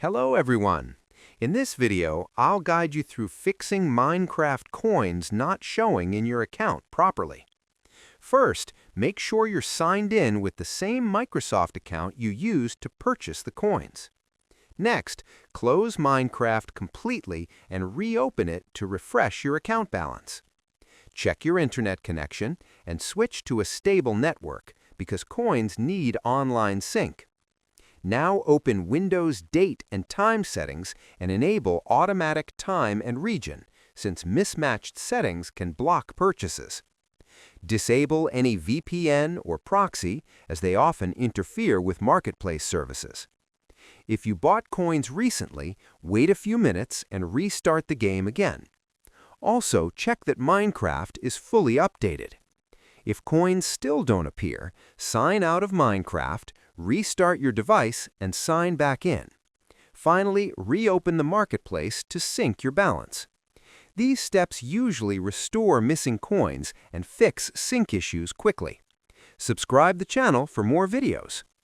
Hello everyone! In this video, I'll guide you through fixing Minecraft coins not showing in your account properly. First, make sure you're signed in with the same Microsoft account you used to purchase the coins. Next, close Minecraft completely and reopen it to refresh your account balance. Check your internet connection and switch to a stable network because coins need online sync. Now open Windows Date and Time settings and enable automatic time and region, since mismatched settings can block purchases. Disable any VPN or proxy, as they often interfere with marketplace services. If you bought coins recently, wait a few minutes and restart the game again. Also, check that Minecraft is fully updated. If coins still don't appear, sign out of Minecraft, restart your device, and sign back in. Finally, reopen the marketplace to sync your balance. These steps usually restore missing coins and fix sync issues quickly. Subscribe the channel for more videos.